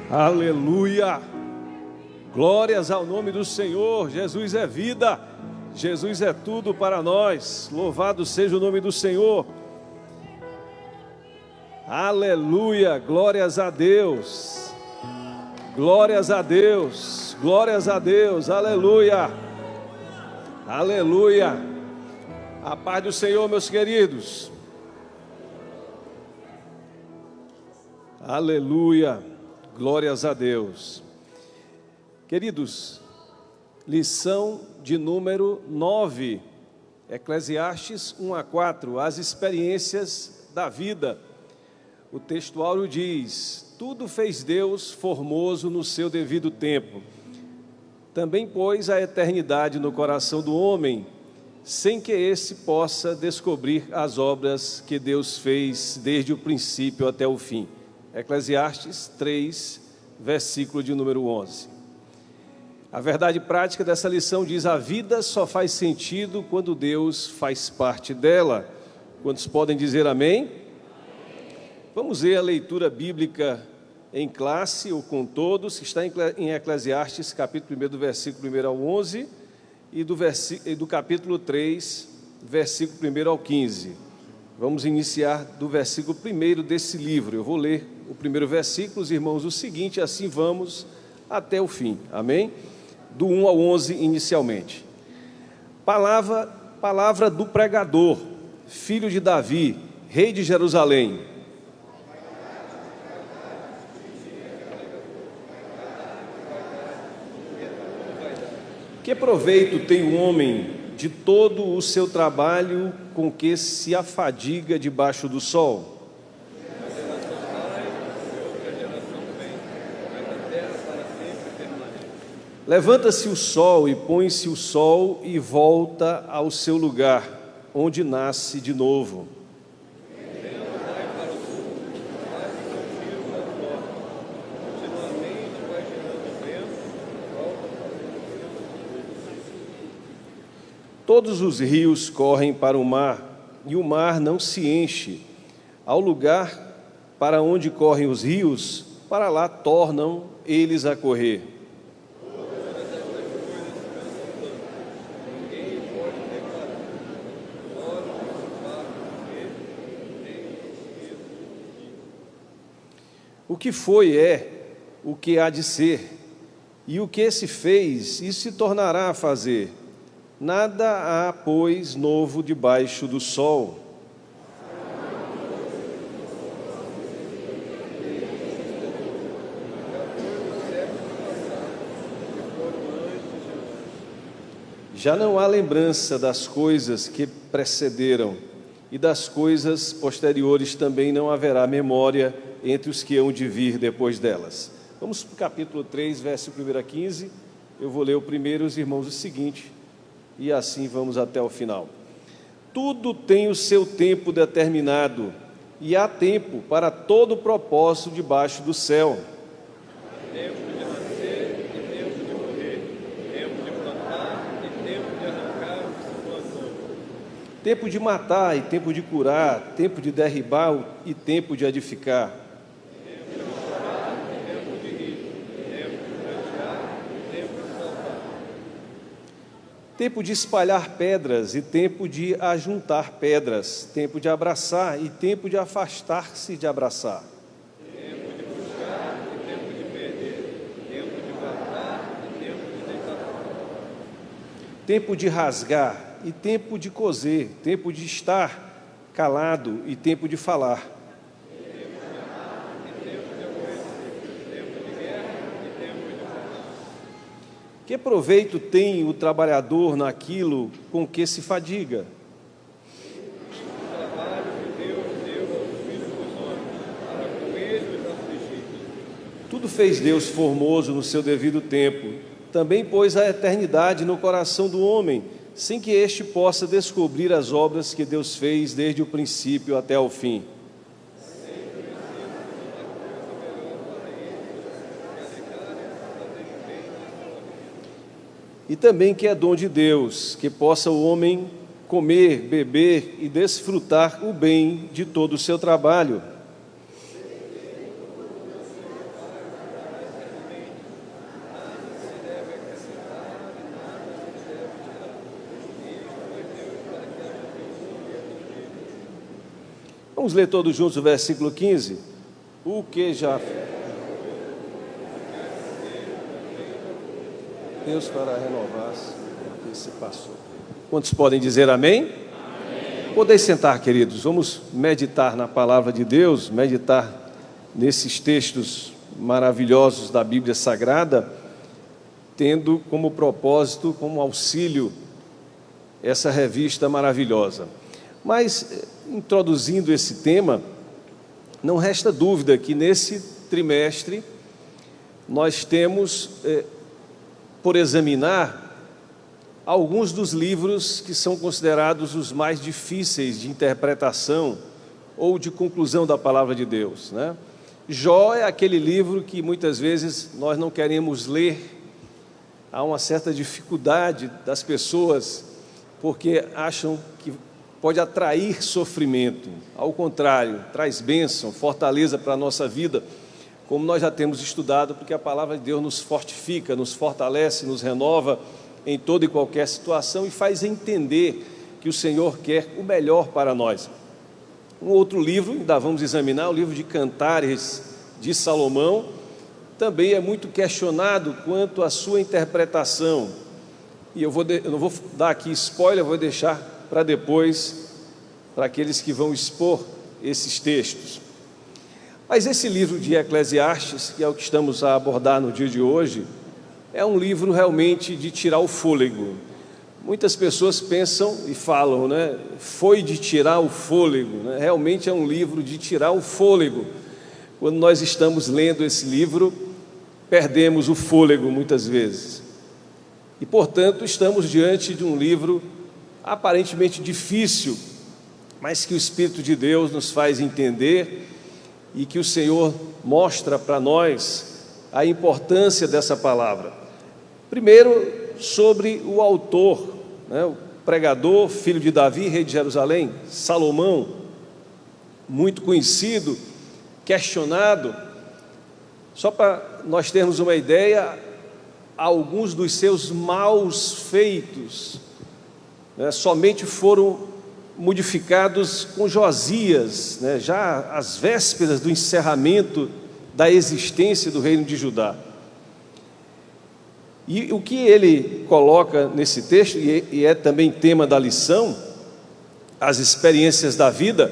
Aleluia! Glórias ao nome do Senhor. Jesus é vida, Jesus é tudo para nós. Louvado seja o nome do Senhor. Aleluia! Glórias a Deus. Glórias a Deus. Glórias a Deus. Aleluia! Aleluia! A paz do Senhor, meus queridos. Aleluia! Glórias a Deus. Queridos, lição de número 9, Eclesiastes 1-4, as experiências da vida. O textuário diz: tudo fez Deus formoso no seu devido tempo. Também pôs a eternidade no coração do homem, sem que esse possa descobrir as obras que Deus fez desde o princípio até o fim. Eclesiastes 3, versículo de número 11. A verdade prática dessa lição diz: a vida só faz sentido quando Deus faz parte dela. Quantos podem dizer amém? Vamos ver a leitura bíblica em classe ou com todos, que está em Eclesiastes, capítulo 1, do versículo 1 ao 11, e do capítulo 3, versículo 1 ao 15. Vamos iniciar do versículo 1 desse livro. Eu vou ler o primeiro versículo, os irmãos, o seguinte, assim vamos até o fim, amém? Do 1 ao 11 inicialmente. Palavra do pregador, filho de Davi, rei de Jerusalém. Que proveito tem o homem de todo o seu trabalho com que se afadiga debaixo do sol? Levanta-se o sol e põe-se o sol e volta ao seu lugar, onde nasce de novo. Todos os rios correm para o mar, e o mar não se enche. Ao lugar para onde correm os rios, para lá tornam eles a correr. O que foi é o que há de ser, e o que se fez e se tornará a fazer. Nada há, pois, novo debaixo do sol. Já não há lembrança das coisas que precederam, e das coisas posteriores também não haverá memória entre os que hão de vir depois delas. Vamos para o capítulo 3, versículo 1 a 15. Eu vou ler o primeiro, os irmãos, o seguinte, e assim vamos até o final. Tudo tem o seu tempo determinado, e há tempo para todo propósito debaixo do céu. Tempo de nascer e tempo de morrer, tempo de plantar e tempo de arrancar o que se plantou. Tempo de matar e tempo de curar, tempo de derribar e tempo de edificar. Tempo de chorar e tempo de rir, tempo de prantear e tempo de saltar. Tempo de espalhar pedras e tempo de ajuntar pedras, tempo de abraçar e tempo de afastar-se de abraçar. Tempo de buscar e tempo de perder, tempo de guardar e tempo de deitar fora. Tempo de rasgar e tempo de coser, tempo de estar calado e tempo de falar. Tempo de amar e tempo de aborrecer, tempo de guerra e tempo de paz. Que proveito tem o trabalhador naquilo com que se fadiga? O trabalho que Deus deu aos filhos dos homens, para com eles afligir. Tudo fez Deus formoso no seu devido tempo. Também pôs a eternidade no coração do homem, sem que este possa descobrir as obras que Deus fez desde o princípio até o fim. E também que é dom de Deus, que possa o homem comer, beber e desfrutar o bem de todo o seu trabalho. Vamos ler todos juntos o versículo 15? O que já Deus fará renovar-se o que se passou. Quantos podem dizer amém? Amém. Podem sentar, queridos. Vamos meditar na palavra de Deus, meditar nesses textos maravilhosos da Bíblia Sagrada, tendo como propósito, como auxílio, essa revista maravilhosa. Mas, introduzindo esse tema, não resta dúvida que nesse trimestre nós temos por examinar alguns dos livros que são considerados os mais difíceis de interpretação ou de conclusão da palavra de Deus, né? Jó é aquele livro que muitas vezes nós não queremos ler. Há uma certa dificuldade das pessoas porque acham que pode atrair sofrimento. Ao contrário, traz bênção, fortaleza para a nossa vida, como nós já temos estudado, porque a palavra de Deus nos fortifica, nos fortalece, nos renova em toda e qualquer situação e faz entender que o Senhor quer o melhor para nós. Um outro livro, ainda vamos examinar, o livro de Cantares de Salomão, também é muito questionado quanto à sua interpretação. E eu não vou dar aqui spoiler, vou deixar para depois, para aqueles que vão expor esses textos. Mas esse livro de Eclesiastes, que é o que estamos a abordar no dia de hoje, é um livro realmente de tirar o fôlego. Muitas pessoas pensam e falam, né? Foi de tirar o fôlego, né? Realmente é um livro de tirar o fôlego. Quando nós estamos lendo esse livro, perdemos o fôlego muitas vezes. E, portanto, estamos diante de um livro aparentemente difícil, mas que o Espírito de Deus nos faz entender e que o Senhor mostra para nós a importância dessa palavra. Primeiro, sobre o autor, né, o pregador, filho de Davi, rei de Jerusalém, Salomão, muito conhecido, questionado. Só para nós termos uma ideia, alguns dos seus maus feitos, né, somente foram modificados com Josias, né, já às vésperas do encerramento da existência do reino de Judá. E o que ele coloca nesse texto, e é também tema da lição, as experiências da vida,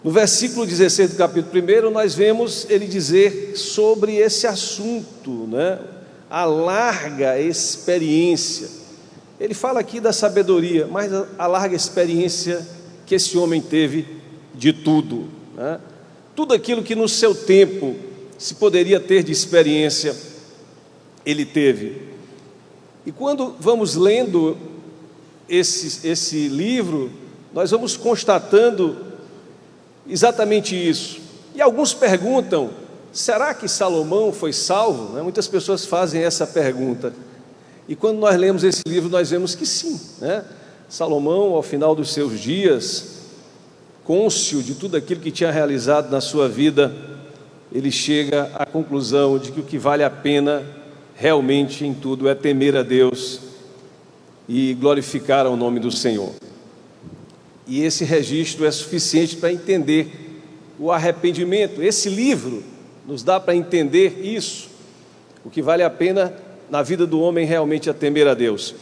no versículo 16 do capítulo 1, nós vemos ele dizer sobre esse assunto, né? A larga experiência. Ele fala aqui da sabedoria, mas a larga experiência que esse homem teve de tudo, né? Tudo aquilo que no seu tempo se poderia ter de experiência, ele teve. E quando vamos lendo esse livro, nós vamos constatando exatamente isso. E alguns perguntam, será que Salomão foi salvo? Né? Muitas pessoas fazem essa pergunta. E quando nós lemos esse livro, nós vemos que sim, né? Salomão, ao final dos seus dias, cônscio de tudo aquilo que tinha realizado na sua vida, ele chega à conclusão de que o que vale a pena realmente em tudo é temer a Deus e glorificar o nome do Senhor. E esse registro é suficiente para entender o arrependimento. Esse livro nos dá para entender isso, o que vale a pena na vida do homem realmente é temer a Deus.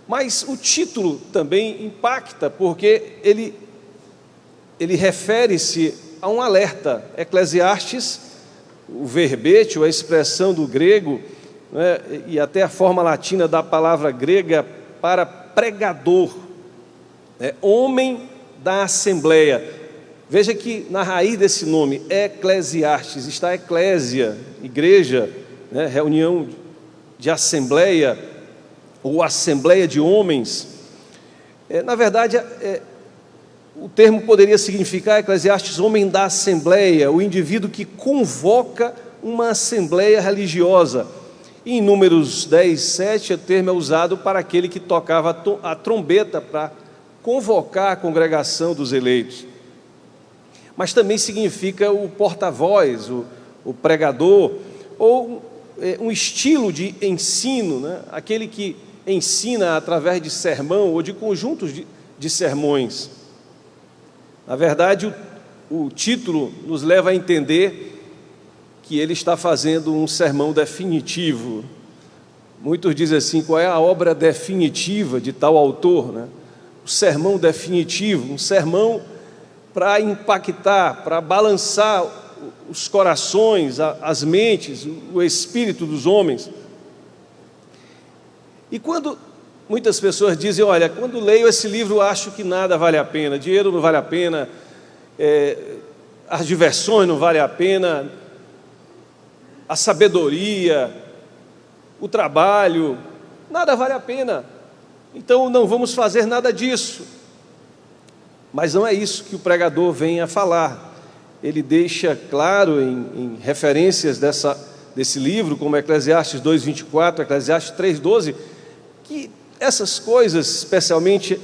Mas o título também impacta, porque ele refere-se a um alerta. Eclesiastes, o verbete, ou a expressão do grego, né, e até a forma latina da palavra grega para pregador, homem da assembleia. Veja que na raiz desse nome, Eclesiastes, está eclésia, igreja, né, reunião de assembleia, ou assembleia de homens. Na verdade, o termo poderia significar, Eclesiastes, homem da assembleia, o indivíduo que convoca uma assembleia religiosa. E em Números 10, 7, o termo é usado para aquele que tocava a trombeta para convocar a congregação dos eleitos. Mas também significa o porta-voz, o pregador, ou um estilo de ensino, né? Aquele que ensina através de sermão ou de conjuntos de sermões. Na verdade, o título nos leva a entender que ele está fazendo um sermão definitivo. Muitos dizem assim, qual é a obra definitiva de tal autor, né? O sermão definitivo, um sermão para impactar, para balançar os corações, as mentes, o espírito dos homens. E quando muitas pessoas dizem, olha, quando leio esse livro acho que nada vale a pena, dinheiro não vale a pena, as diversões não valem a pena, a sabedoria, o trabalho, nada vale a pena, então não vamos fazer nada disso. Mas não é isso que o pregador vem a falar. Ele deixa claro em referências desse livro, como Eclesiastes 2:24, Eclesiastes 3:12, que essas coisas, especialmente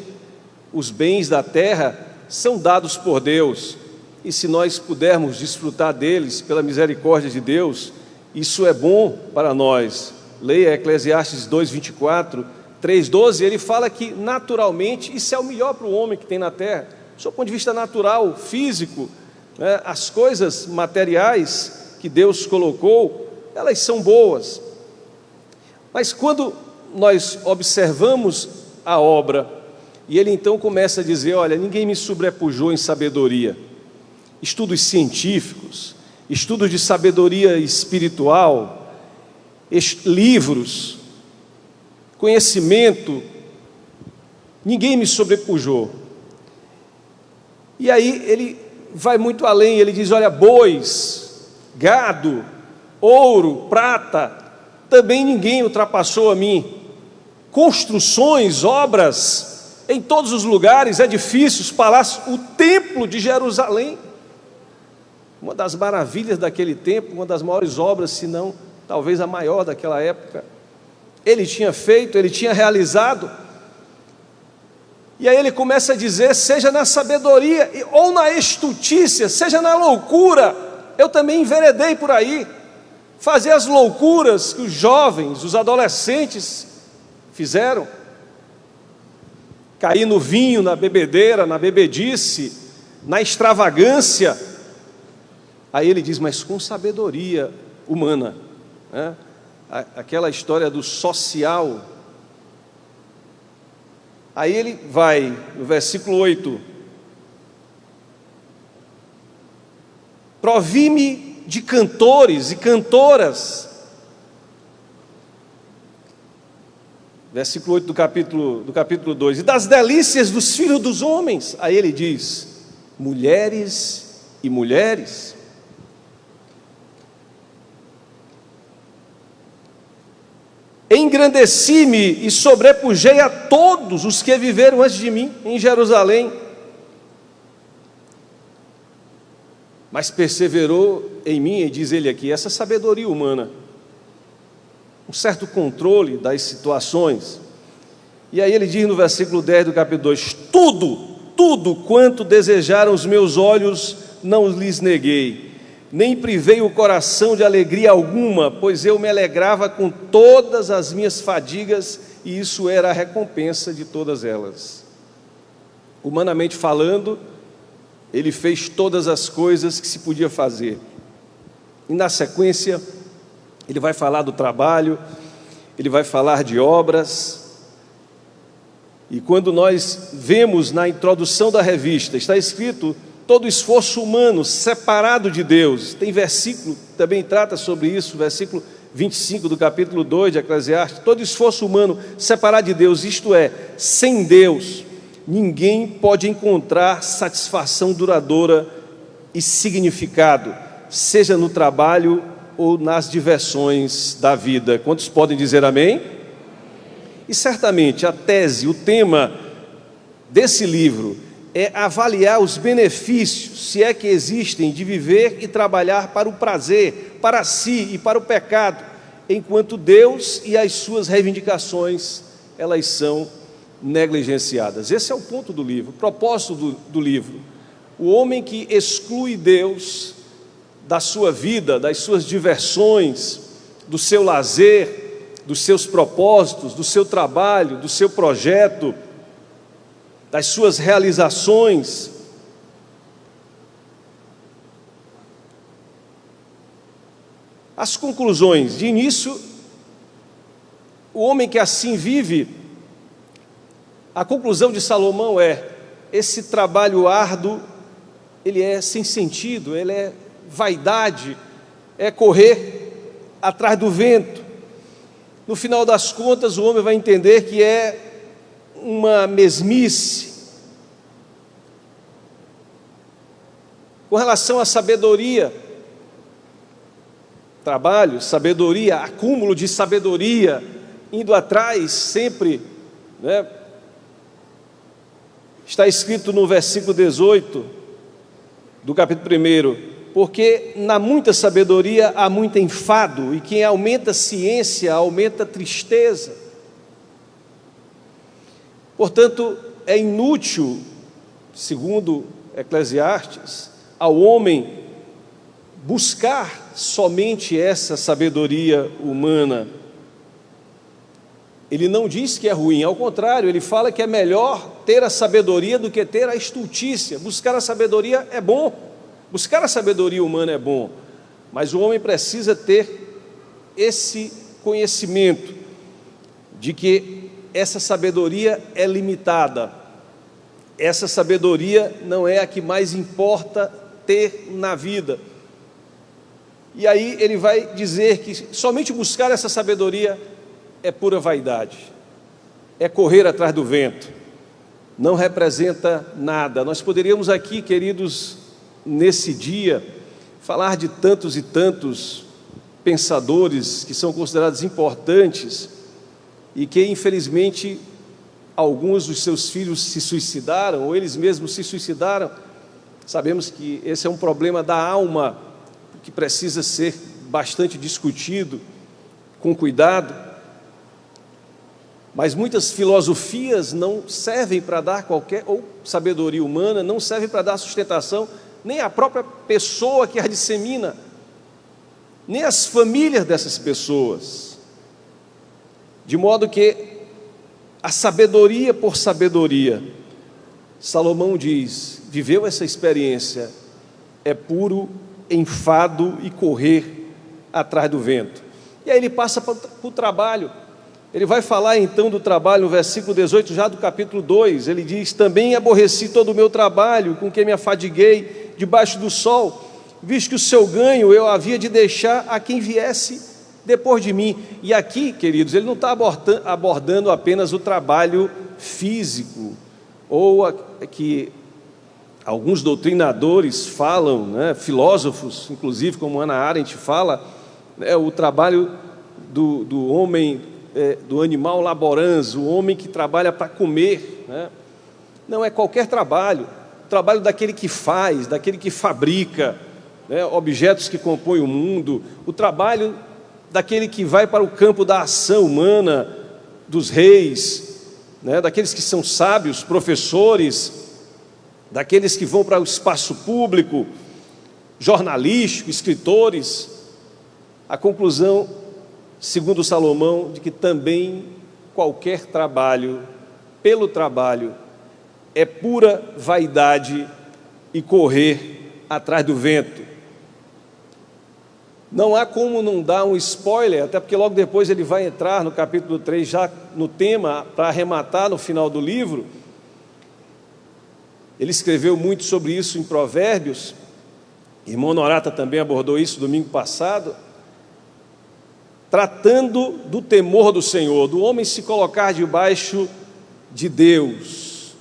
os bens da terra, são dados por Deus, e se nós pudermos desfrutar deles pela misericórdia de Deus, isso é bom para nós. Leia Eclesiastes 2:24, 3:12, ele fala que naturalmente isso é o melhor para o homem que tem na terra, do ponto de vista natural, físico, né? As coisas materiais que Deus colocou, elas são boas. Mas quando nós observamos a obra, e ele então começa a dizer, olha, ninguém me sobrepujou em sabedoria, estudos científicos, estudos de sabedoria espiritual, livros, conhecimento, ninguém me sobrepujou. E aí ele vai muito além, ele diz, olha, bois, gado, ouro, prata, também ninguém ultrapassou a mim. Construções, obras, em todos os lugares, edifícios, palácios, o templo de Jerusalém, uma das maravilhas daquele tempo, uma das maiores obras, se não, talvez a maior daquela época, ele tinha feito, ele tinha realizado. E aí ele começa a dizer, seja na sabedoria ou na estutícia, seja na loucura, eu também enveredei por aí, fazer as loucuras que os jovens, os adolescentes fizeram, cair no vinho, na bebedeira, na bebedice, na extravagância. Aí ele diz, mas com sabedoria humana, né? Aquela história do social. Aí ele vai, no versículo 8, provi-me de cantores e cantoras, versículo 8 do capítulo 2, e das delícias dos filhos dos homens. Aí ele diz, mulheres e mulheres. Engrandeci-me e sobrepujei a todos os que viveram antes de mim em Jerusalém, mas perseverou em mim, e diz ele aqui, essa sabedoria humana, um certo controle das situações. E aí ele diz no versículo 10 do capítulo 2, tudo quanto desejaram os meus olhos não lhes neguei, nem privei o coração de alegria alguma, pois eu me alegrava com todas as minhas fadigas, e isso era a recompensa de todas elas. Humanamente falando, ele fez todas as coisas que se podia fazer. E na sequência, ele vai falar do trabalho, ele vai falar de obras. E quando nós vemos na introdução da revista, está escrito, todo esforço humano separado de Deus. Tem versículo que também trata sobre isso, versículo 25 do capítulo 2 de Eclesiastes. Todo esforço humano separado de Deus, isto é, sem Deus, ninguém pode encontrar satisfação duradoura e significado, seja no trabalho ou nas diversões da vida. Quantos podem dizer amém? E certamente a tese, o tema desse livro é avaliar os benefícios, se é que existem, de viver e trabalhar para o prazer, para si e para o pecado, enquanto Deus e as suas reivindicações, elas são negligenciadas. Esse é o ponto do livro, o propósito do livro. O homem que exclui Deus da sua vida, das suas diversões, do seu lazer, dos seus propósitos, do seu trabalho, do seu projeto, das suas realizações, As conclusões. De início, o homem que assim vive, a conclusão de Salomão é: esse trabalho árduo, ele é sem sentido, ele é vaidade, é correr atrás do vento. No final das contas, o homem vai entender que é uma mesmice. Com relação à sabedoria, trabalho, sabedoria, acúmulo de sabedoria, indo atrás sempre, né? Está escrito no versículo 18 do capítulo 1: porque na muita sabedoria há muito enfado, e quem aumenta a ciência aumenta a tristeza. Portanto, é inútil, segundo Eclesiastes, ao homem buscar somente essa sabedoria humana. Ele não diz que é ruim, ao contrário, ele fala que é melhor ter a sabedoria do que ter a estultícia. Buscar a sabedoria é bom, buscar a sabedoria humana é bom, mas o homem precisa ter esse conhecimento de que essa sabedoria é limitada. Essa sabedoria não é a que mais importa ter na vida. E aí ele vai dizer que somente buscar essa sabedoria é pura vaidade, é correr atrás do vento, não representa nada. Nós poderíamos aqui, queridos, nesse dia, falar de tantos e tantos pensadores que são considerados importantes e que, infelizmente, alguns dos seus filhos se suicidaram, ou eles mesmos se suicidaram. Sabemos que esse é um problema da alma que precisa ser bastante discutido, com cuidado. Mas muitas filosofias não servem para dar qualquer, ou sabedoria humana, não servem para dar sustentação, nem à própria pessoa que a dissemina, nem às famílias dessas pessoas. De modo que a sabedoria por sabedoria, Salomão diz, viveu essa experiência, é puro enfado e correr atrás do vento. E aí ele passa para o trabalho. Ele vai falar então do trabalho no versículo 18, já do capítulo 2, ele diz: também aborreci todo o meu trabalho, com que me afadiguei debaixo do sol, visto que o seu ganho eu havia de deixar a quem viesse depois de mim. E aqui, queridos, ele não está abordando apenas o trabalho físico, ou que alguns doutrinadores falam, né, filósofos, inclusive como Hannah Arendt fala, né, o trabalho do homem, do animal laborans, o homem que trabalha para comer, né? Não é qualquer trabalho, o trabalho daquele que faz, daquele que fabrica, né, objetos que compõem o mundo, o trabalho daquele que vai para o campo da ação humana, dos reis, né, daqueles que são sábios, professores, daqueles que vão para o espaço público, jornalístico, escritores. A conclusão, segundo Salomão, de que também qualquer trabalho, pelo trabalho, é pura vaidade e correr atrás do vento. Não há como não dar um spoiler, até porque logo depois ele vai entrar no capítulo 3, já no tema, para arrematar no final do livro. Ele escreveu muito sobre isso em Provérbios, irmão Norata também abordou isso domingo passado, tratando do temor do Senhor, do homem se colocar debaixo de Deus,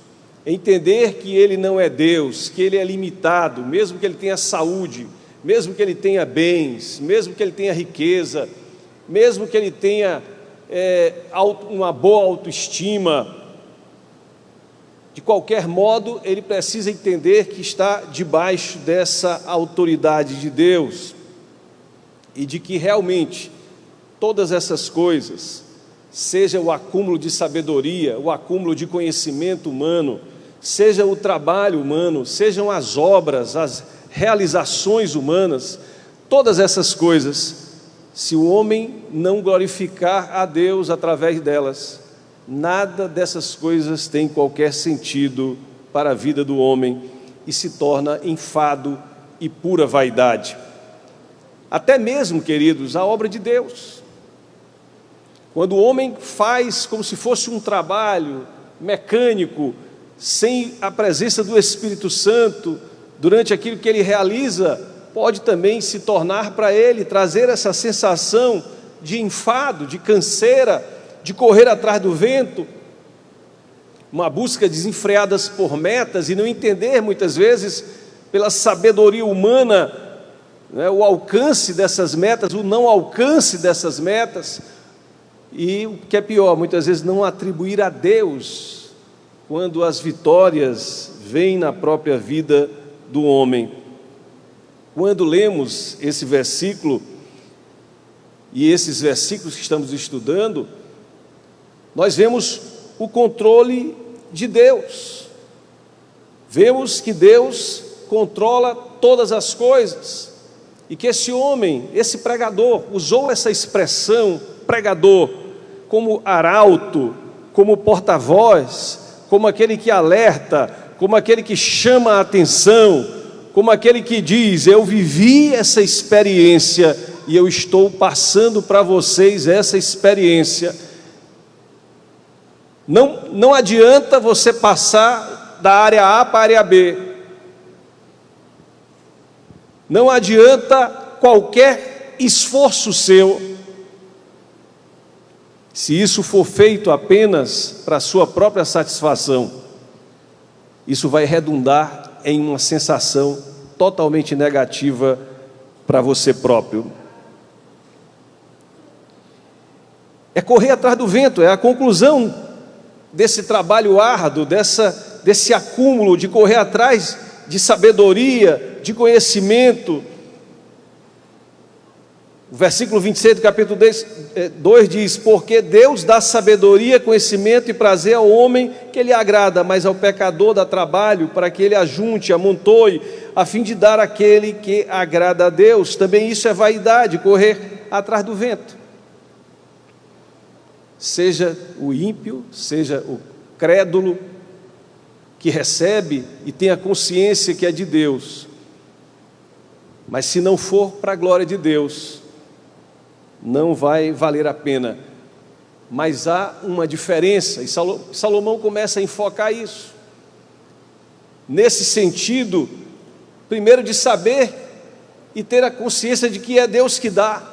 entender que ele não é Deus, que ele é limitado, mesmo que ele tenha saúde, mesmo que ele tenha bens, mesmo que ele tenha riqueza, mesmo que ele tenha uma boa autoestima, de qualquer modo, ele precisa entender que está debaixo dessa autoridade de Deus e de que realmente todas essas coisas, seja o acúmulo de sabedoria, o acúmulo de conhecimento humano, seja o trabalho humano, sejam as obras, as realizações humanas, todas essas coisas, se o homem não glorificar a Deus através delas, nada dessas coisas tem qualquer sentido para a vida do homem e se torna enfado e pura vaidade. até mesmo, queridos, a obra de Deus. Quando o homem faz como se fosse um trabalho mecânico, sem a presença do Espírito Santo, durante aquilo que ele realiza, pode também se tornar para ele, trazer essa sensação de enfado, de canseira, de correr atrás do vento, uma busca desenfreada por metas e não entender muitas vezes, pela sabedoria humana, o alcance dessas metas, o não alcance dessas metas, e o que é pior, muitas vezes não atribuir a Deus, quando as vitórias vêm na própria vida do homem. Quando lemos esse versículo, e esses versículos que estamos estudando, nós vemos o controle de Deus. Vemos que Deus controla todas as coisas, e que esse homem, esse pregador, usou essa expressão pregador como arauto, como porta-voz, como aquele que alerta, como aquele que chama a atenção, como aquele que diz: eu vivi essa experiência e eu estou passando para vocês essa experiência. Não adianta você passar da área A para a área B. Não adianta qualquer esforço seu, se isso for feito apenas para a sua própria satisfação. Isso vai redundar em uma sensação totalmente negativa para você próprio. É correr atrás do vento, é a conclusão desse trabalho árduo, desse acúmulo de correr atrás de sabedoria, de conhecimento. O versículo 26 do capítulo 2 diz: porque Deus dá sabedoria, conhecimento e prazer ao homem que lhe agrada, mas ao pecador dá trabalho para que ele ajunte, amontoe, a fim de dar àquele que agrada a Deus. Também isso é vaidade, correr atrás do vento. Seja o ímpio, seja o crédulo, que recebe e tem a consciência que é de Deus, mas se não for para a glória de Deus, não vai valer a pena. Mas há uma diferença, e Salomão começa a enfocar isso, nesse sentido, primeiro de saber e ter a consciência de que é Deus que dá,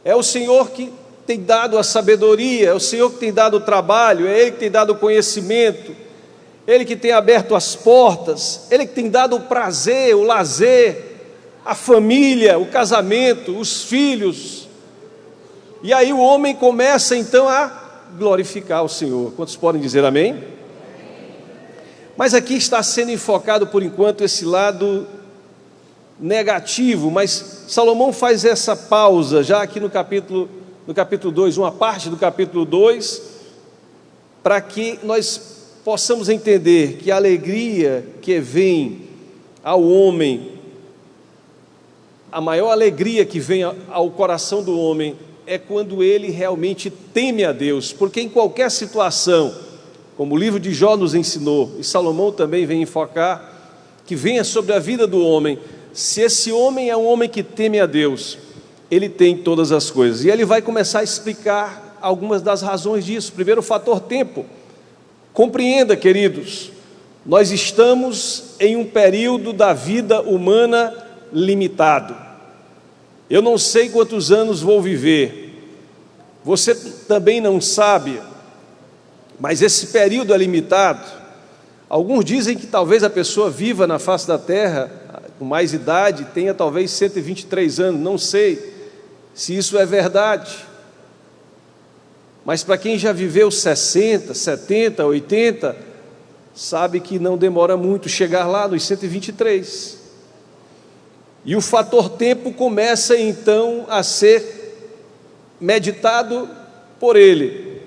é o Senhor que tem dado a sabedoria, é o Senhor que tem dado o trabalho, é Ele que tem dado o conhecimento, Ele que tem aberto as portas, Ele que tem dado o prazer, o lazer, a família, o casamento, os filhos. E aí o homem começa então a glorificar o Senhor. Quantos podem dizer amém? Mas aqui está sendo enfocado por enquanto esse lado negativo, mas Salomão faz essa pausa já aqui no capítulo 2, uma parte do capítulo 2, para que nós possamos entender que a alegria que vem ao homem, a maior alegria que vem ao coração do homem é quando ele realmente teme a Deus, porque em qualquer situação, como o livro de Jó nos ensinou, e Salomão também vem enfocar, que venha sobre a vida do homem, se esse homem é um homem que teme a Deus, ele tem todas as coisas. E ele vai começar a explicar algumas das razões disso. Primeiro, o fator tempo. Compreenda, queridos, nós estamos em um período da vida humana limitado. Eu não sei quantos anos vou viver, você também não sabe, mas esse período é limitado. Alguns dizem que talvez a pessoa viva na face da terra com mais idade, tenha talvez 123 anos, não sei se isso é verdade, mas para quem já viveu 60, 70, 80, sabe que não demora muito chegar lá nos 123. E o fator tempo começa então a ser meditado por ele.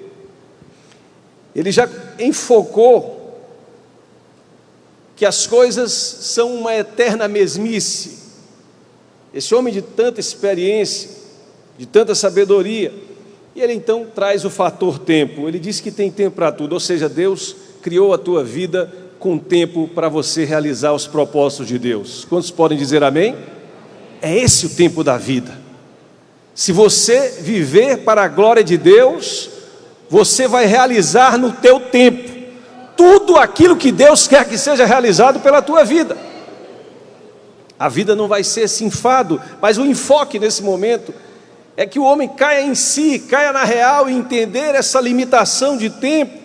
Ele já enfocou que as coisas são uma eterna mesmice. Esse homem de tanta experiência, de tanta sabedoria, e ele então traz o fator tempo. Ele diz que tem tempo para tudo, ou seja, Deus criou a tua vida com tempo para você realizar os propósitos de Deus. Quantos podem dizer amém? É esse o tempo da vida. Se você viver para a glória de Deus, você vai realizar no teu tempo tudo aquilo que Deus quer que seja realizado pela tua vida. A vida não vai ser esse enfado, mas o enfoque nesse momento é que o homem caia em si, caia na real e entender essa limitação de tempo.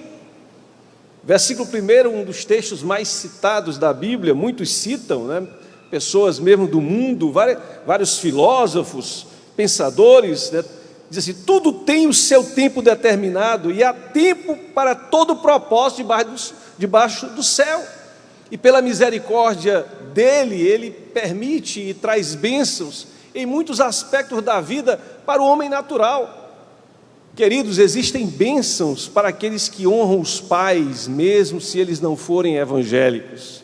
Versículo 1, um dos textos mais citados da Bíblia, muitos citam, né? Pessoas mesmo do mundo, vários filósofos, pensadores, né? Diz assim: tudo tem o seu tempo determinado e há tempo para todo propósito debaixo do céu. E pela misericórdia dele, ele permite e traz bênçãos em muitos aspectos da vida para o homem natural. Queridos, existem bênçãos para aqueles que honram os pais, mesmo se eles não forem evangélicos.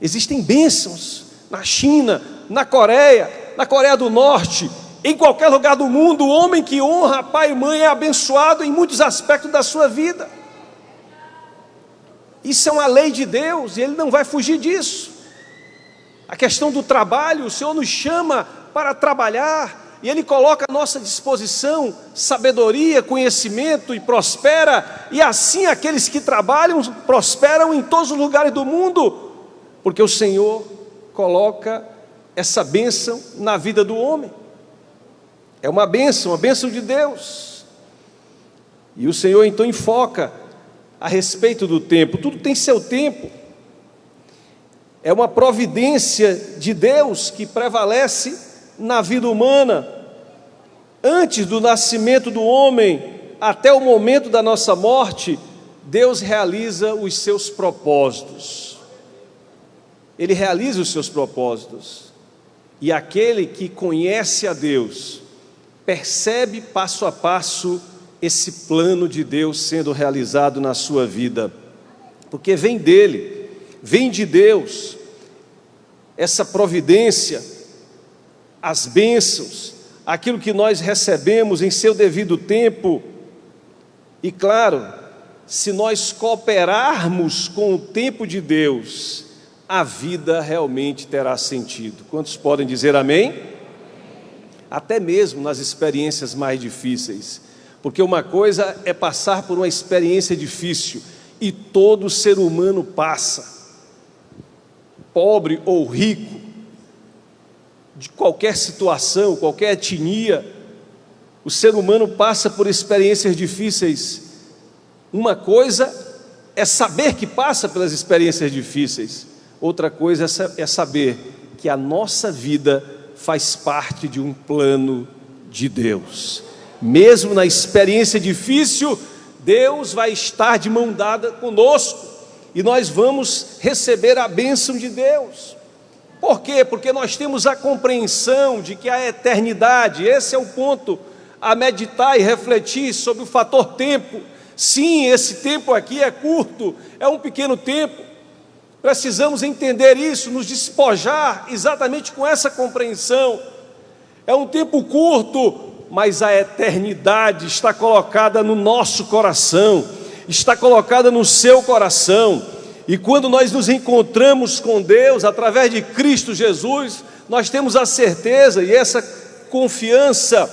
Existem bênçãos na China, na Coreia do Norte, em qualquer lugar do mundo. O homem que honra pai e mãe é abençoado em muitos aspectos da sua vida. Isso é uma lei de Deus e Ele não vai fugir disso. A questão do trabalho, o Senhor nos chama para trabalhar e Ele coloca à nossa disposição sabedoria, conhecimento e prospera. E assim aqueles que trabalham prosperam em todos os lugares do mundo, porque o Senhor coloca essa bênção na vida do homem. É uma bênção de Deus. E o Senhor então enfoca a respeito do tempo. Tudo tem seu tempo. É uma providência de Deus que prevalece na vida humana. Antes do nascimento do homem até o momento da nossa morte, Deus realiza os seus propósitos. Ele realiza os seus propósitos. E aquele que conhece a Deus percebe passo a passo esse plano de Deus sendo realizado na sua vida, porque vem dele, vem de Deus, essa providência, as bênçãos, aquilo que nós recebemos em seu devido tempo. E claro, se nós cooperarmos com o tempo de Deus, a vida realmente terá sentido. Quantos podem dizer amém? Até mesmo nas experiências mais difíceis. Porque uma coisa é passar por uma experiência difícil, e todo ser humano passa, pobre ou rico, de qualquer situação, qualquer etnia, o ser humano passa por experiências difíceis. Uma coisa é saber que passa pelas experiências difíceis, outra coisa é saber que a nossa vida faz parte de um plano de Deus. Mesmo na experiência difícil, Deus vai estar de mão dada conosco e nós vamos receber a bênção de Deus. Por quê? Porque nós temos a compreensão de que a eternidade, esse é o ponto a meditar e refletir sobre o fator tempo. Sim, esse tempo aqui é curto, é um pequeno tempo. Precisamos entender isso, nos despojar exatamente com essa compreensão. É um tempo curto, mas a eternidade está colocada no nosso coração, está colocada no seu coração. E quando nós nos encontramos com Deus, através de Cristo Jesus, nós temos a certeza e essa confiança.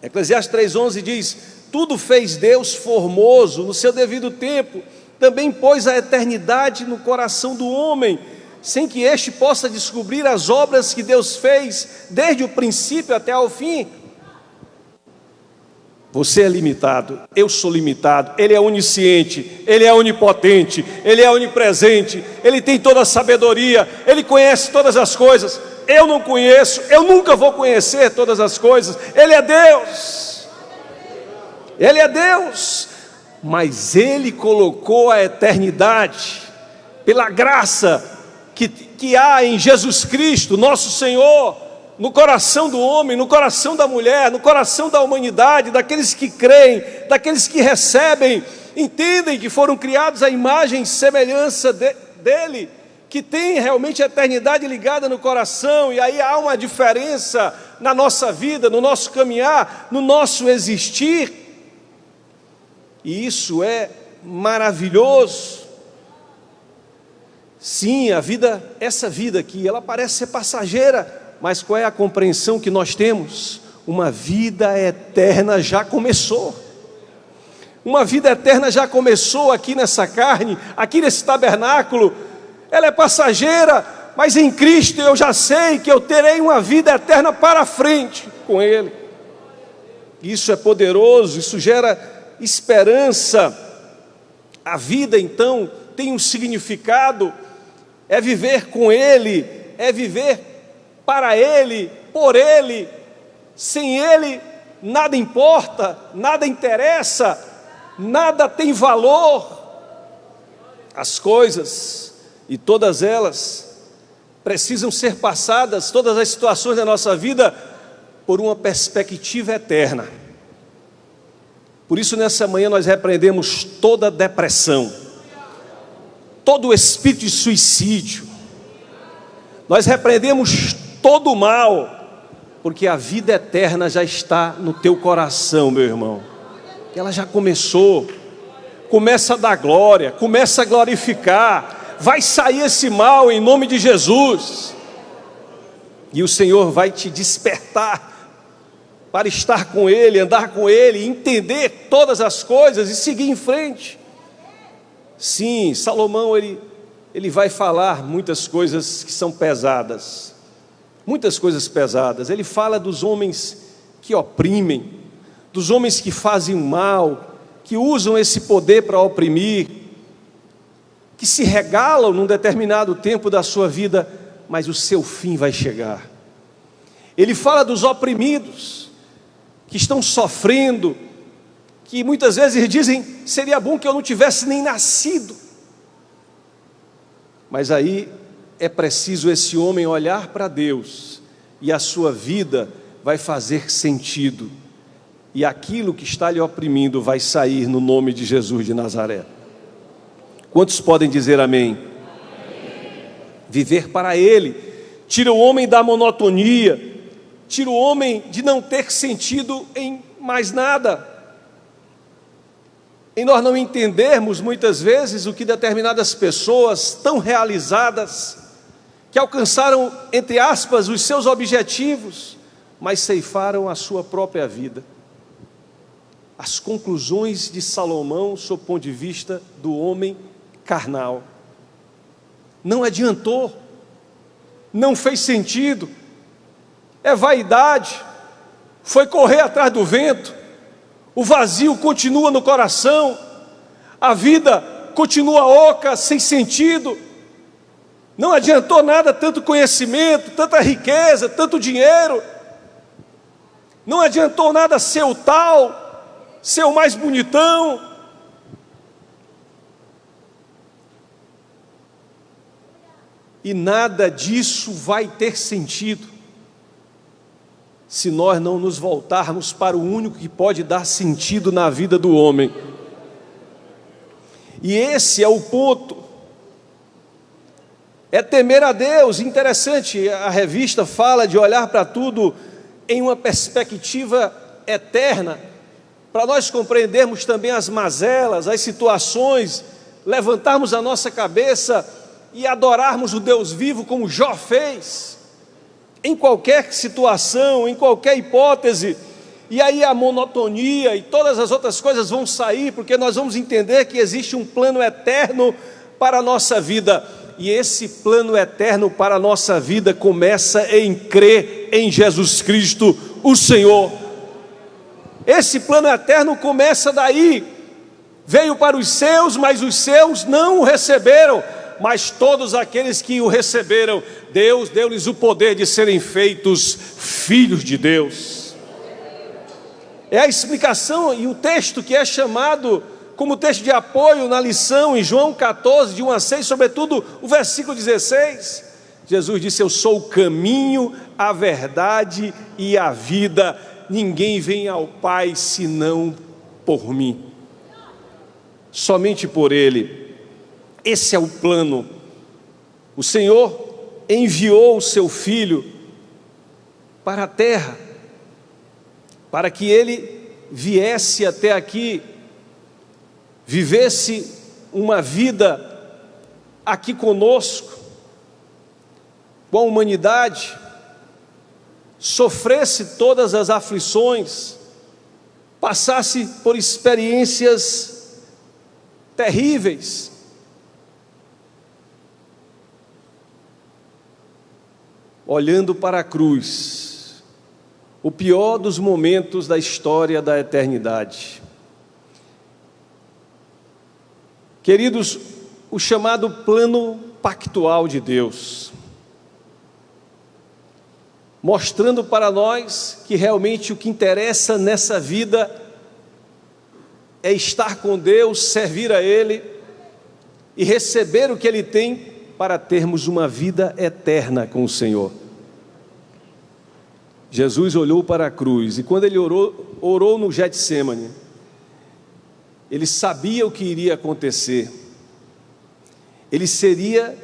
Eclesiastes 3,11 diz: tudo fez Deus formoso no seu devido tempo, também pôs a eternidade no coração do homem, sem que este possa descobrir as obras que Deus fez, desde o princípio até ao fim. Você é limitado, eu sou limitado. Ele é onisciente, Ele é onipotente, Ele é onipresente, Ele tem toda a sabedoria, Ele conhece todas as coisas. Eu não conheço, eu nunca vou conhecer todas as coisas. Ele é Deus, Ele é Deus, mas Ele colocou a eternidade, pela graça que há em Jesus Cristo, nosso Senhor, no coração do homem, no coração da mulher, no coração da humanidade, daqueles que creem, daqueles que recebem, entendem que foram criados à imagem e semelhança dEle, que tem realmente a eternidade ligada no coração. E aí há uma diferença na nossa vida, no nosso caminhar, no nosso existir, e isso é maravilhoso. Sim, a vida, essa vida aqui, ela parece ser passageira, mas qual é a compreensão que nós temos? Uma vida eterna já começou. Uma vida eterna já começou aqui nessa carne, aqui nesse tabernáculo. Ela é passageira, mas em Cristo eu já sei que eu terei uma vida eterna para frente com Ele. Isso é poderoso, isso gera esperança. A vida então tem um significado, é viver com Ele, é viver para Ele, por Ele. Sem Ele nada importa, nada interessa, nada tem valor. As coisas, e todas elas, precisam ser passadas, todas as situações da nossa vida, por uma perspectiva eterna. Por isso nessa manhã nós repreendemos toda depressão, todo o espírito de suicídio, nós repreendemos todo o mal, porque a vida eterna já está no teu coração, meu irmão. Ela já começou. Começa a dar glória, começa a glorificar. Vai sair esse mal em nome de Jesus. E o Senhor vai te despertar para estar com Ele, andar com Ele, entender todas as coisas e seguir em frente. Sim, Salomão ele vai falar muitas coisas que são pesadas. Muitas coisas pesadas. Ele fala dos homens que oprimem, dos homens que fazem mal, que usam esse poder para oprimir, que se regalam num determinado tempo da sua vida, mas o seu fim vai chegar. Ele fala dos oprimidos, que estão sofrendo, que muitas vezes dizem, seria bom que eu não tivesse nem nascido. Mas aí é preciso esse homem olhar para Deus, e a sua vida vai fazer sentido, e aquilo que está lhe oprimindo vai sair no nome de Jesus de Nazaré. Quantos podem dizer amém? Amém. Viver para Ele tira o homem da monotonia, tira o homem de não ter sentido em mais nada, em nós não entendermos muitas vezes o que determinadas pessoas tão realizadas, que alcançaram, entre aspas, os seus objetivos, mas ceifaram a sua própria vida. As conclusões de Salomão, sob o ponto de vista do homem carnal, não adiantou, não fez sentido, é vaidade, foi correr atrás do vento, o vazio continua no coração, a vida continua oca, sem sentido. Não adiantou nada tanto conhecimento, tanta riqueza, tanto dinheiro. Não adiantou nada ser o tal, ser o mais bonitão. E nada disso vai ter sentido se nós não nos voltarmos para o único que pode dar sentido na vida do homem. E esse é o ponto. É temer a Deus. Interessante, a revista fala de olhar para tudo em uma perspectiva eterna, para nós compreendermos também as mazelas, as situações, levantarmos a nossa cabeça e adorarmos o Deus vivo como Jó fez, em qualquer situação, em qualquer hipótese. E aí a monotonia e todas as outras coisas vão sair, porque nós vamos entender que existe um plano eterno para a nossa vida. E esse plano eterno para a nossa vida começa em crer em Jesus Cristo, o Senhor. Esse plano eterno começa daí. Veio para os seus, mas os seus não o receberam. Mas todos aqueles que o receberam, Deus deu-lhes o poder de serem feitos filhos de Deus. É a explicação e o texto que é chamado como texto de apoio na lição em João 14, de 1 a 6, sobretudo o versículo 16. Jesus disse: eu sou o caminho, a verdade e a vida. Ninguém vem ao Pai senão por mim. Somente por Ele. Esse é o plano. O Senhor enviou o seu Filho para a terra, para que Ele viesse até aqui, vivesse uma vida aqui conosco, com a humanidade, sofresse todas as aflições, passasse por experiências terríveis, olhando para a cruz, o pior dos momentos da história da eternidade. Queridos, o chamado plano pactual de Deus, mostrando para nós que realmente o que interessa nessa vida é estar com Deus, servir a Ele e receber o que Ele tem para termos uma vida eterna com o Senhor. Jesus olhou para a cruz e quando Ele orou no Getsêmani, Ele sabia o que iria acontecer. Ele seria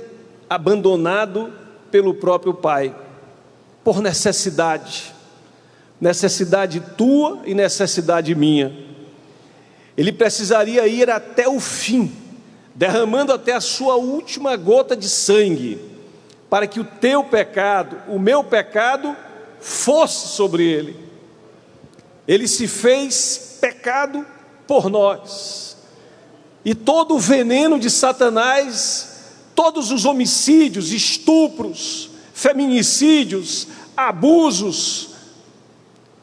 abandonado pelo próprio Pai, por necessidade tua e necessidade minha. Ele precisaria ir até o fim, derramando até a sua última gota de sangue, para que o teu pecado, o meu pecado, fosse sobre ele. Ele se fez pecado por nós, e todo o veneno de Satanás, todos os homicídios, estupros, feminicídios, abusos,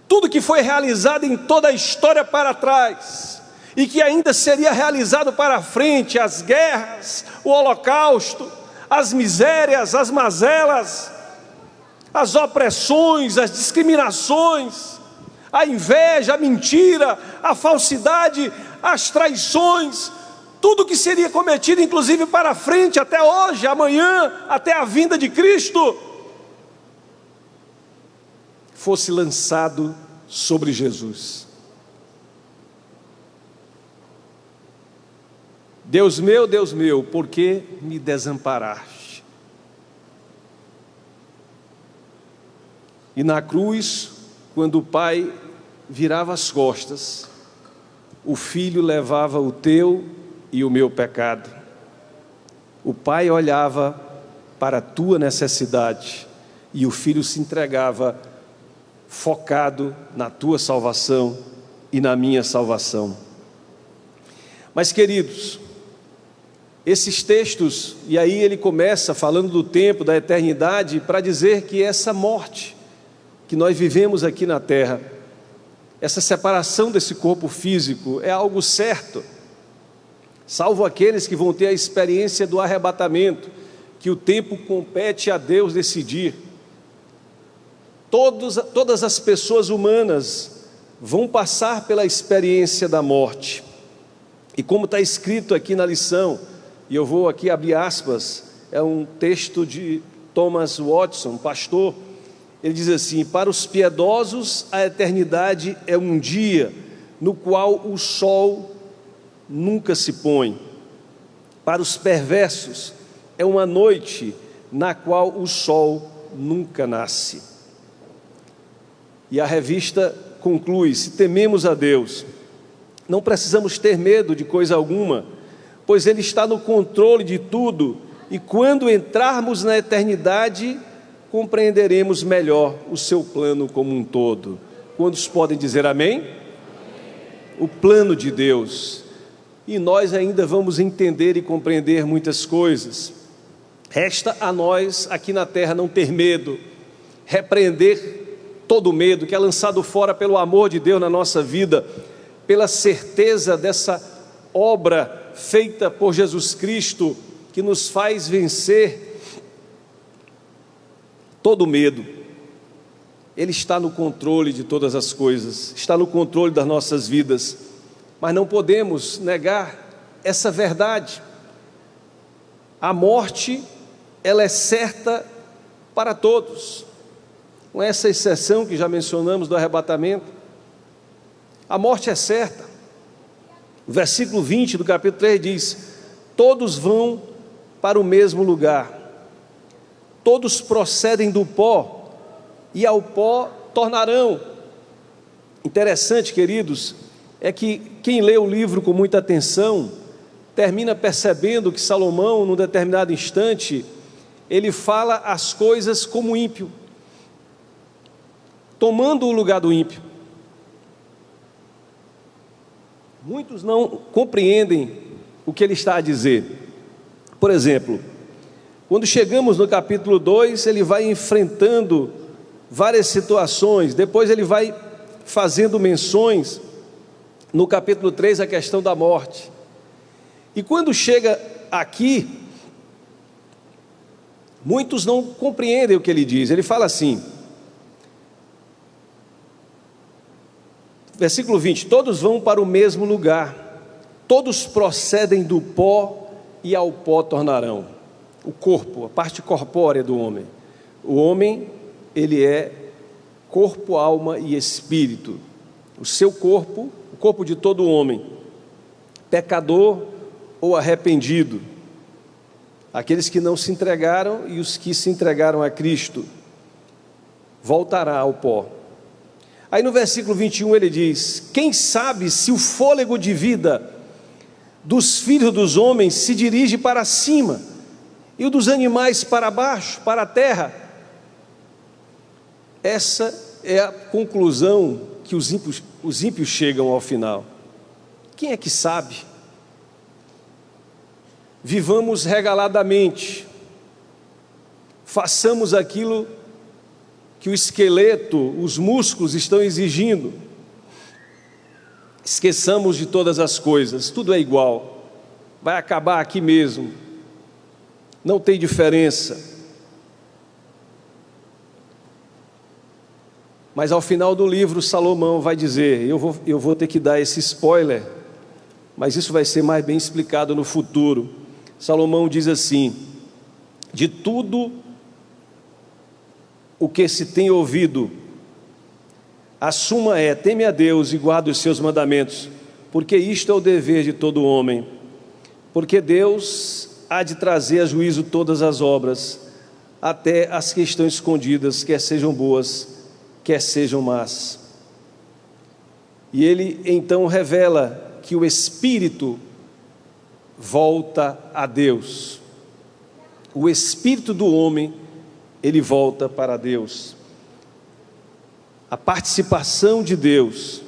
tudo que foi realizado em toda a história para trás e que ainda seria realizado para frente, as guerras, o holocausto, as misérias, as mazelas, as opressões, as discriminações, a inveja, a mentira, a falsidade, as traições, tudo que seria cometido inclusive para frente, até hoje, amanhã, até a vinda de Cristo, fosse lançado sobre Jesus. Deus meu, por que me desamparaste? E na cruz, quando o Pai virava as costas, o Filho levava o teu e o meu pecado. O Pai olhava para a tua necessidade e o Filho se entregava focado na tua salvação e na minha salvação. Mas, queridos, esses textos, e aí ele começa falando do tempo, da eternidade, para dizer que essa morte que nós vivemos aqui na terra, essa separação desse corpo físico é algo certo, salvo aqueles que vão ter a experiência do arrebatamento, que o tempo compete a Deus decidir. Todas as pessoas humanas vão passar pela experiência da morte, e como está escrito aqui na lição, e eu vou aqui abrir aspas, é um texto de Thomas Watson, pastor. Ele diz assim: para os piedosos a eternidade é um dia no qual o sol nunca se põe, para os perversos é uma noite na qual o sol nunca nasce. E a revista conclui: se tememos a Deus, não precisamos ter medo de coisa alguma, pois Ele está no controle de tudo, e quando entrarmos na eternidade, compreenderemos melhor o seu plano como um todo. Quantos podem dizer amém? O plano de Deus. E nós ainda vamos entender e compreender muitas coisas. Resta a nós aqui na terra não ter medo, repreender todo medo que é lançado fora pelo amor de Deus na nossa vida, pela certeza dessa obra feita por Jesus Cristo, que nos faz vencer todo medo. Ele está no controle de todas as coisas, está no controle das nossas vidas, mas não podemos negar essa verdade. A morte, ela é certa para todos, com essa exceção que já mencionamos do arrebatamento. A morte é certa. O versículo 20 do capítulo 3 diz: todos vão para o mesmo lugar, todos procedem do pó, e ao pó tornarão. Interessante, queridos, é que quem lê o livro com muita atenção termina percebendo que Salomão, num determinado instante, ele fala as coisas como ímpio, tomando o lugar do ímpio. Muitos não compreendem o que ele está a dizer. Por exemplo, quando chegamos no capítulo 2, ele vai enfrentando várias situações, depois ele vai fazendo menções, no capítulo 3, a questão da morte. E quando chega aqui, muitos não compreendem o que ele diz. Ele fala assim, versículo 20: todos vão para o mesmo lugar, todos procedem do pó e ao pó tornarão. O corpo, a parte corpórea do homem. O homem, ele é corpo, alma e espírito. O seu corpo, o corpo de todo homem, pecador ou arrependido, aqueles que não se entregaram e os que se entregaram a Cristo, voltará ao pó. Aí no versículo 21 ele diz: quem sabe se o fôlego de vida dos filhos dos homens se dirige para cima, e o dos animais para baixo, para a terra. Essa é a conclusão que os ímpios chegam ao final. Quem é que sabe? Vivamos regaladamente, façamos aquilo que o esqueleto, os músculos estão exigindo, esqueçamos de todas as coisas, tudo é igual, vai acabar aqui mesmo, não tem diferença. Mas ao final do livro, Salomão vai dizer, eu vou ter que dar esse spoiler, mas isso vai ser mais bem explicado no futuro. Salomão diz assim: de tudo o que se tem ouvido, a suma é: teme a Deus e guarda os seus mandamentos, porque isto é o dever de todo homem, porque Deus há de trazer a juízo todas as obras, até as que estão escondidas, quer sejam boas, quer sejam más. E ele então revela que o espírito volta a Deus. O espírito do homem, ele volta para Deus. A participação de Deus,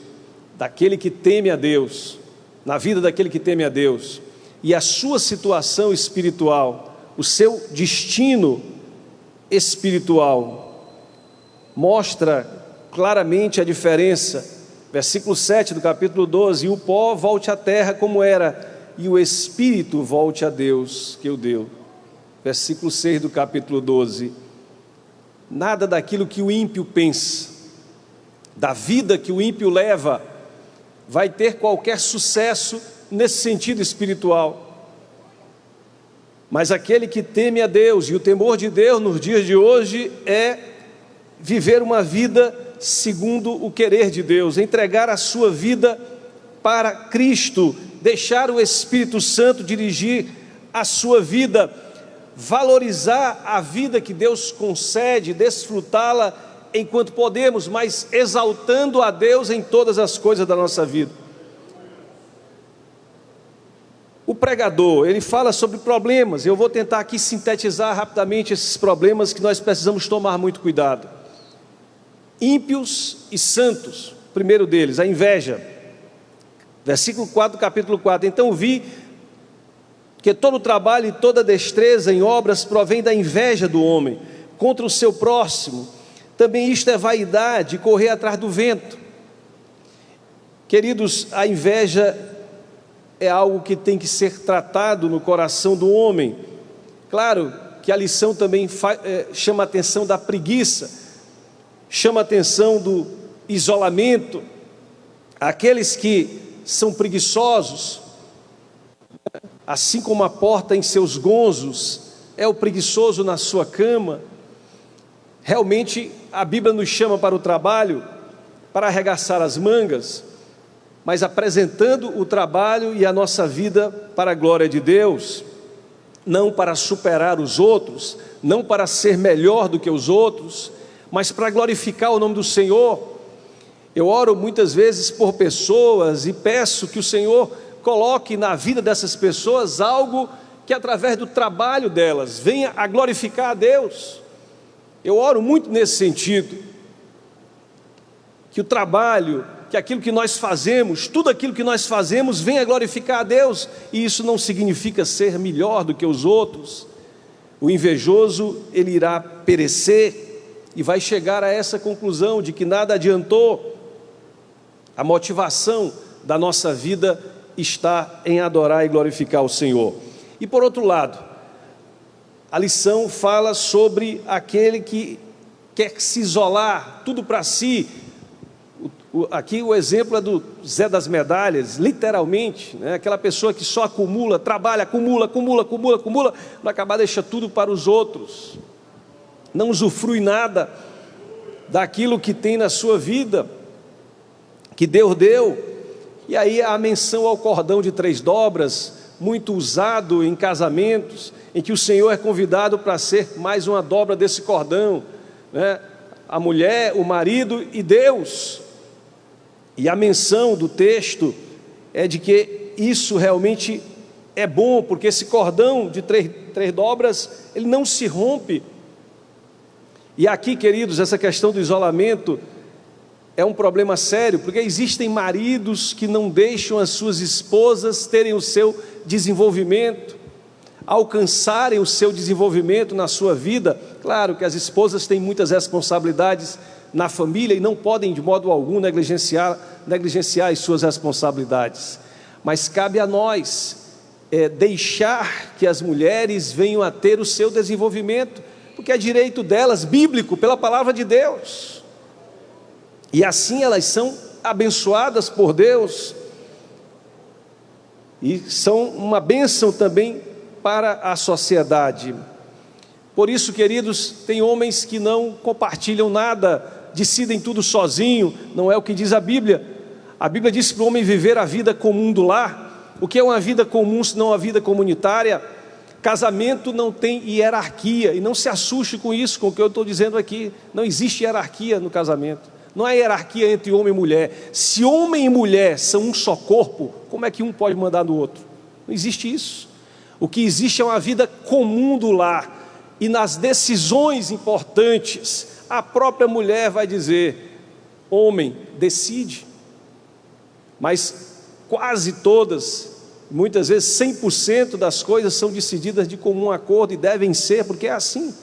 daquele que teme a Deus, na vida daquele que teme a Deus, e a sua situação espiritual, o seu destino espiritual, mostra claramente a diferença. Versículo 7 do capítulo 12: e o pó volte à terra como era, e o espírito volte a Deus que o deu. Versículo 6 do capítulo 12: nada daquilo que o ímpio pensa, da vida que o ímpio leva, vai ter qualquer sucesso nesse sentido espiritual. Mas aquele que teme a Deus, e o temor de Deus nos dias de hoje é viver uma vida segundo o querer de Deus, entregar a sua vida para Cristo, deixar o Espírito Santo dirigir a sua vida, valorizar a vida que Deus concede, desfrutá-la enquanto podemos, mas exaltando a Deus em todas as coisas da nossa vida. O pregador, ele fala sobre problemas. Eu vou tentar aqui sintetizar rapidamente esses problemas que nós precisamos tomar muito cuidado. Ímpios e santos. O primeiro deles, a inveja. Versículo 4 do capítulo 4: então vi que todo trabalho e toda destreza em obras provém da inveja do homem contra o seu próximo. Também isto é vaidade, correr atrás do vento. Queridos, a inveja é algo que tem que ser tratado no coração do homem. Claro que a lição também chama a atenção da preguiça, chama a atenção do isolamento. Aqueles que são preguiçosos, assim como a porta em seus gonzos é o preguiçoso na sua cama. Realmente a Bíblia nos chama para o trabalho, para arregaçar as mangas, mas apresentando o trabalho e a nossa vida para a glória de Deus, não para superar os outros, não para ser melhor do que os outros, mas para glorificar o nome do Senhor. Eu oro muitas vezes por pessoas e peço que o Senhor coloque na vida dessas pessoas algo que através do trabalho delas venha a glorificar a Deus. Eu oro muito nesse sentido, que o trabalho, que aquilo que nós fazemos, tudo aquilo que nós fazemos venha a glorificar a Deus, e isso não significa ser melhor do que os outros. O invejoso, ele irá perecer e vai chegar a essa conclusão de que nada adiantou. A motivação da nossa vida está em adorar e glorificar o Senhor. E por outro lado, a lição fala sobre aquele que quer se isolar, tudo para si. Aqui o exemplo é do Zé das Medalhas, literalmente, né? Aquela pessoa que só acumula, trabalha, acumula, para acabar deixa tudo para os outros, não usufrui nada daquilo que tem na sua vida, que Deus deu. E aí a menção ao cordão de 3 dobras, muito usado em casamentos, em que o Senhor é convidado para ser mais uma dobra desse cordão, né? A mulher, o marido e Deus. E a menção do texto é de que isso realmente é bom, porque esse cordão de três dobras, ele não se rompe. E aqui, queridos, essa questão do isolamento é um problema sério, porque existem maridos que não deixam as suas esposas terem o seu desenvolvimento, alcançarem o seu desenvolvimento na sua vida. Claro que as esposas têm muitas responsabilidades na família e não podem de modo algum negligenciar as suas responsabilidades, mas cabe a nós deixar que as mulheres venham a ter o seu desenvolvimento, porque é direito delas, bíblico, pela palavra de Deus, e assim elas são abençoadas por Deus, e são uma bênção também para a sociedade. Por isso, queridos, tem homens que não compartilham nada, decidem tudo sozinho. Não é o que diz a Bíblia. A Bíblia diz para o homem viver a vida comum do lar. O que é uma vida comum senão uma vida comunitária? Casamento não tem hierarquia, e não se assuste com isso, com o que eu estou dizendo aqui. Não existe hierarquia no casamento, não há hierarquia entre homem e mulher. Se homem e mulher são um só corpo, como é que um pode mandar no outro? Não existe isso. O que existe é uma vida comum do lar, e nas decisões importantes, a própria mulher vai dizer: homem, decide. Mas quase todas, muitas vezes 100% das coisas são decididas de comum acordo, e devem ser, porque é assim.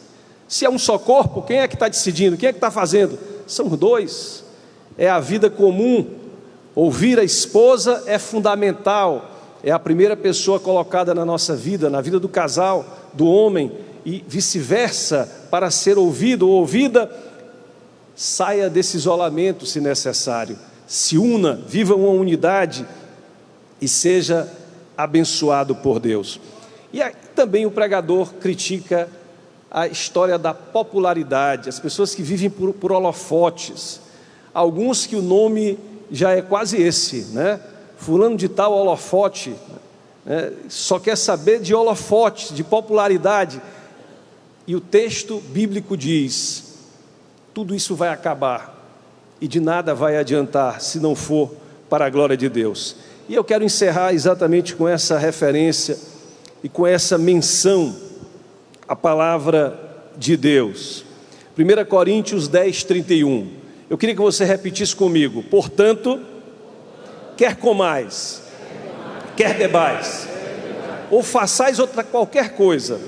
Se é um só corpo, quem é que está decidindo? Quem é que está fazendo? São os dois. É a vida comum. Ouvir a esposa é fundamental, é a primeira pessoa colocada na nossa vida, na vida do casal, do homem, e vice-versa. Para ser ouvido ou ouvida, saia desse isolamento se necessário, se una, viva uma unidade e seja abençoado por Deus. E também o pregador critica a história da popularidade, as pessoas que vivem por holofotes, alguns que o nome já é quase esse, né? Fulano de tal holofote, né? Só quer saber de holofotes, de popularidade. E o texto bíblico diz: tudo isso vai acabar, e de nada vai adiantar se não for para a glória de Deus. E eu quero encerrar exatamente com essa referência e com essa menção à palavra de Deus. 1 Coríntios 10, 31. Eu queria que você repetisse comigo: portanto, quer comais, quer bebais, ou façais outra qualquer coisa,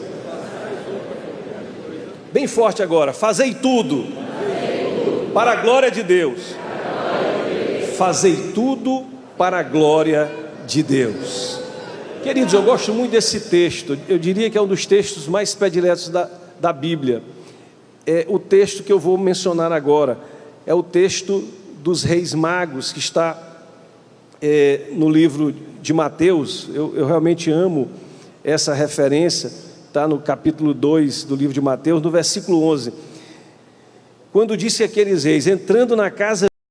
bem forte agora, fazei tudo para a glória de Deus. Fazei tudo para a glória de Deus. Queridos, eu gosto muito desse texto. Eu diria que é um dos textos mais prediletos da Bíblia. É o texto que eu vou mencionar agora. É o texto dos reis magos, que está no livro de Mateus. Eu realmente amo essa referência. Está no capítulo 2 do livro de Mateus, no versículo 11. Quando disse aqueles reis: entrando na casa